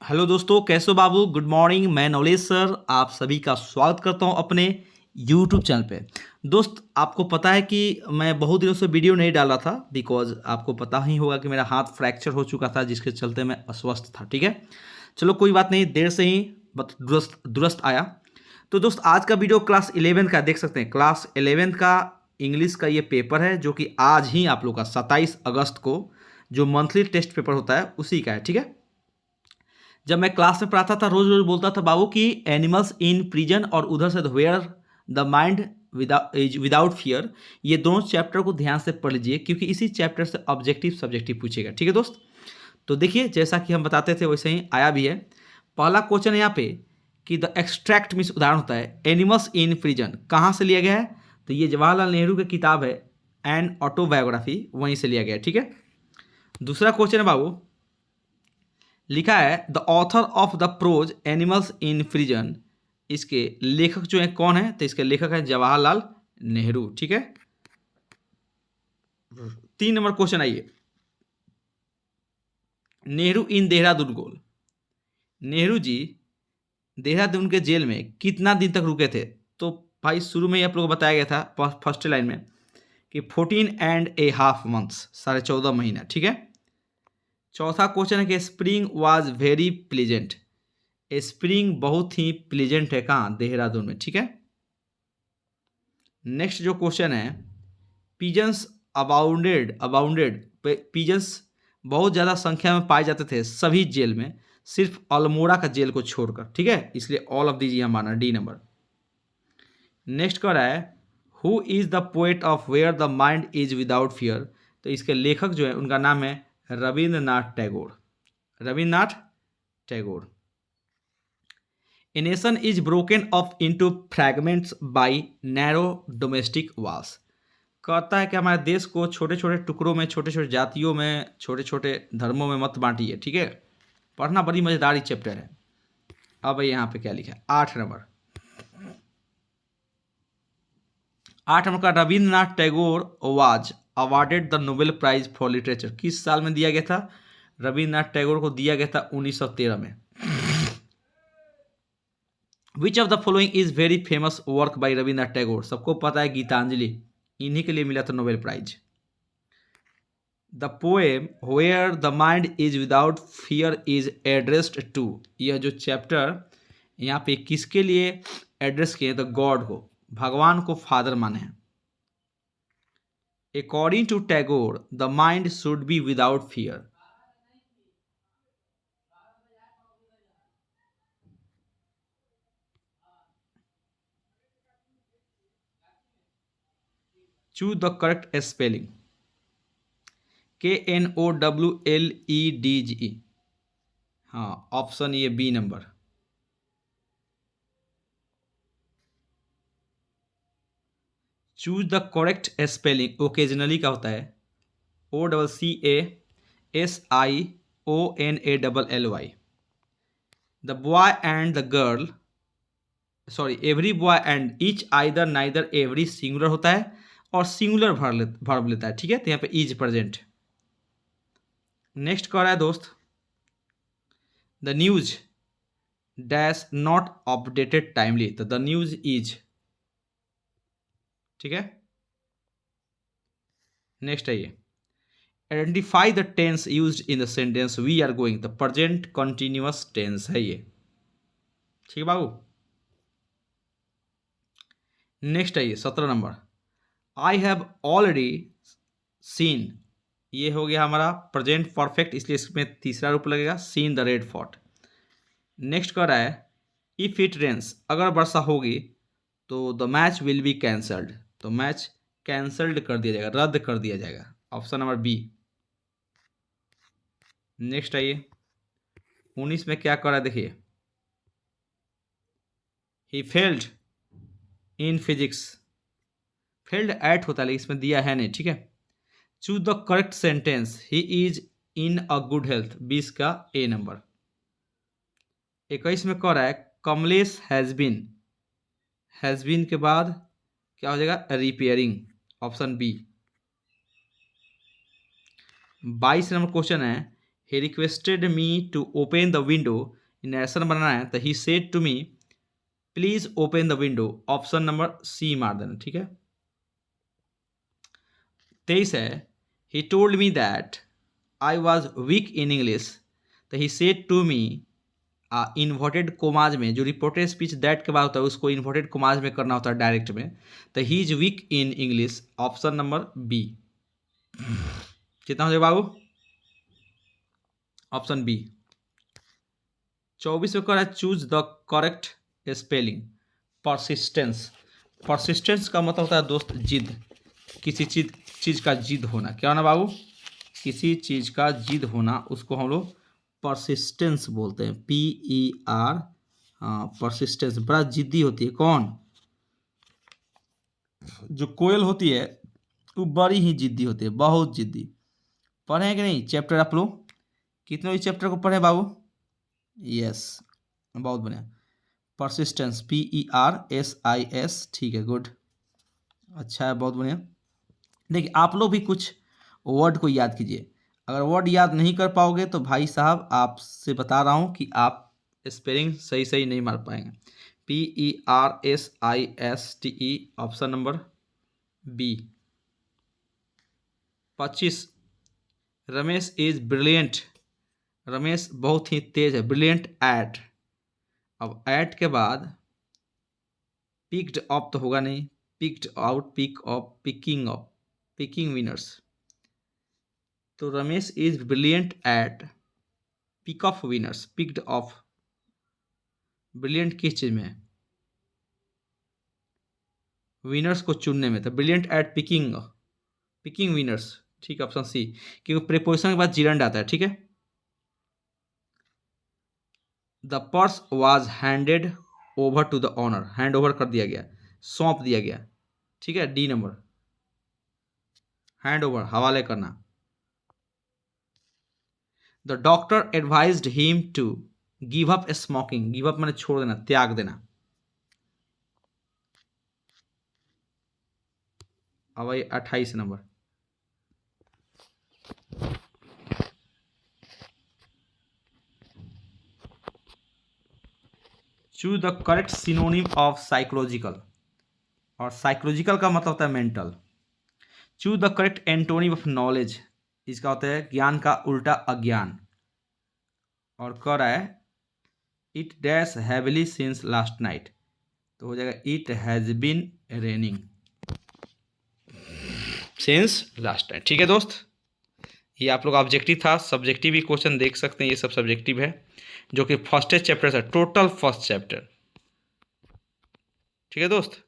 Hello दोस्तों, कैसे हो बाबू? Good morning. मैं नवलेश सर आप सभी का स्वागत करता हूं अपने यूट्यूब चैनल पे। दोस्त, आपको पता है कि मैं बहुत दिनों से वीडियो नहीं डाला था बिकॉज आपको पता ही होगा कि मेरा हाथ फ्रैक्चर हो चुका था, जिसके चलते मैं अस्वस्थ था। ठीक है, चलो कोई बात नहीं, देर से ही बट दुरुस्त दुरुस्त आया। तो दोस्त, आज का वीडियो क्लास 11 का देख सकते हैं। क्लास 11 का इंग्लिश का ये पेपर है जो कि आज ही आप लोग का 27 अगस्त को जो मंथली टेस्ट पेपर होता है उसी का है। ठीक है, जब मैं क्लास में पढ़ाता था रोज रोज बोलता था बाबू कि एनिमल्स इन प्रिजन और उधर से where the mind without fear. ये दोनों चैप्टर को ध्यान से पढ़ लीजिए क्योंकि इसी चैप्टर से ऑब्जेक्टिव सब्जेक्टिव पूछेगा। ठीक है दोस्त, तो देखिए जैसा कि हम बताते थे वैसे ही आया भी है। पहला क्वेश्चन यहाँ पे कि द एक्सट्रैक्ट मीन्स उदाहरण होता है एनिमल्स इन प्रिजन, कहाँ से लिया गया है? तो ये जवाहरलाल नेहरू की किताब है एन ऑटोबायोग्राफी, वहीं से लिया गया है। ठीक है, दूसरा क्वेश्चन है बाबू, लिखा है the author of the prose animals in prison. इसके लेखक जो है कौन है? तो इसके लेखक है जवाहरलाल नेहरू। ठीक है, 3 नंबर क्वेश्चन आइए, नेहरू इन देहरादून गोल। नेहरू जी देहरादून के जेल में कितना दिन तक रुके थे? तो भाई शुरू में ही आप लोग को बताया गया था फर्स्ट लाइन में कि 14.5 मंथ्स, 14.5 महीना। ठीक है, चौथा क्वेश्चन है कि spring was very pleasant. Spring बहुत ही प्लीजेंट है, कहाँ? देहरादून में। ठीक है, नेक्स्ट जो क्वेश्चन है, पिजन्स अबाउंडेड अबाउंडेड पिजन्स बहुत ज़्यादा संख्या में पाए जाते थे सभी जेल में, सिर्फ अल्मोड़ा का जेल को छोड़कर। ठीक है, इसलिए ऑल ऑफ दीज यहाँ माना, डी नंबर। नेक्स्ट कह रहा है who is the poet of where the mind is without fear. तो इसके लेखक जो है उनका नाम है Rabindranath Tagore. Rabindranath Tagore. A nation is broken up into fragments by narrow domestic walls। कहता है कि हमारे देश को छोटे छोटे टुकड़ों में, छोटे छोटे जातियों में, छोटे छोटे धर्मों में मत बांटिए। ठीक है, पढ़ना बड़ी मजेदार चैप्टर है। अब यहाँ पे क्या लिखा है? 8 नंबर, 8 नंबर का, Rabindranath Tagore was awarded the Nobel prize for literature. किस साल में दिया गया था? रविंद्रनाथ टैगोर को दिया गया था 1913 में। Which of the following is very famous work by Rabindranath Tagore. सबको पता है गीतांजलि, इन्हीं के लिए मिला था Nobel prize. The poem where the mind is without fear is addressed to. यह जो चैप्टर यहाँ पे किसके लिए एड्रेस किए? द गॉड को, भगवान को फादर माने हैं। According to Tagore the mind should be without fear. Choose the correct spelling. KNOWLEDGE। हाँ, ऑप्शन ये B number. Choose the correct spelling. Occasionally का होता है OCASIONALLY। The boy and the girl, sorry, every boy and each, either neither, every singular होता है और singular verb लेता है। ठीक है, तो यहाँ पे इज प्रेजेंट। नेक्स्ट कह रहा है दोस्त, the news dash not updated timely. तो द न्यूज इज। ठीक है, नेक्स्ट है ये, identify the tense used in the sentence we are going. The present continuous tense है ये। ठीक है बाबू, नेक्स्ट है ये 17 number, I have already seen. ये हो गया हमारा प्रेजेंट परफेक्ट, इसलिए इसमें तीसरा रूप लगेगा, seen the red fort. Next कर रहा है इफ इट रेन्स, अगर वर्षा होगी तो the match will be cancelled. तो मैच कैंसल्ड कर दिया जाएगा, रद्द कर दिया जाएगा, ऑप्शन नंबर बी। नेक्स्ट आइए 19 में क्या कर रहा है, देखिए, he failed in physics. Failed at होता है लेकिन इसमें दिया है नहीं। ठीक है, choose the correct sentence, he is in a good health, 20 का ए नंबर। 21 में कह रहा है कमलेश हैज बीन के बाद क्या हो जाएगा? Repairing, option B. 22 number question है he requested me to open the window, narration बनाना है तो he said to me please open the window, option number C मार देना, ठीक है। 23 है he told me that I was weak in English, तो he said to me, inverted commas में जो रिपोर्टेड स्पीच दैट के बाद होता है उसको इन्वर्टेड कोमाज में करना होता है डायरेक्ट में, तो he is weak in English, option number B. कितना हो जाएगा बाबू, ऑप्शन बी। 24 में कह रहा है choose the correct spelling, persistence. Persistence का मतलब होता है दोस्त जिद, किसी चीज का जिद होना, क्या होना बाबू, किसी चीज का जिद होना, उसको हम लोग परसिस्टेंस बोलते हैं, PER। हाँ परसिस्टेंस, बड़ा जिद्दी होती है। कौन, जो कोयल होती है वो बड़ी ही जिद्दी होती है, बहुत जिद्दी। पढ़े कि नहीं चैप्टर आप लोग, कितने इस चैप्टर को पढ़े बाबू, यस बहुत बढ़िया। परसिस्टेंस PERSIS, ठीक है गुड, अच्छा है बहुत बढ़िया। देखिए आप लोग भी कुछ वर्ड को याद कीजिए, अगर वर्ड याद नहीं कर पाओगे तो भाई साहब आपसे बता रहा हूँ कि आप स्पेलिंग सही नहीं मार पाएंगे। PERSISTE, option number B. 25 Ramesh is brilliant, Ramesh बहुत ही तेज है, ब्रिलियंट एट, अब एट के बाद पिक्ड अप तो होगा नहीं, picked out, pick up, picking winners, तो Ramesh is brilliant at pick of winners, picked of, brilliant किस चीज में है, विनर्स को चुनने में, तो ब्रिलियंट एट पिकिंग विनर्स, ठीक है ऑप्शन सी, क्योंकि प्रीपोजिशन के बाद जीरंड आता है, ठीक है। The purse was handed over to the owner, hand over कर दिया गया, सौंप दिया गया, ठीक है, डी नंबर, हैंड ओवर हवाले करना। The doctor advised him to give up smoking, give up मैंने छोड़ देना, त्याग देना। अब 28 number, choose the correct synonym of psychological, और साइकोलॉजिकल का मतलब होता है mental. Choose the correct antonym of knowledge, इसका होता है ज्ञान का उल्टा अज्ञान, और कह रहा है it dash heavily since last night, तो हो जाएगा it has been raining since last night, ठीक है दोस्त। ये आप लोग ऑब्जेक्टिव था, सब्जेक्टिव भी क्वेश्चन देख सकते हैं, ये सब सब्जेक्टिव है जो कि फर्स्ट चैप्टर है, टोटल फर्स्ट चैप्टर, ठीक है दोस्त।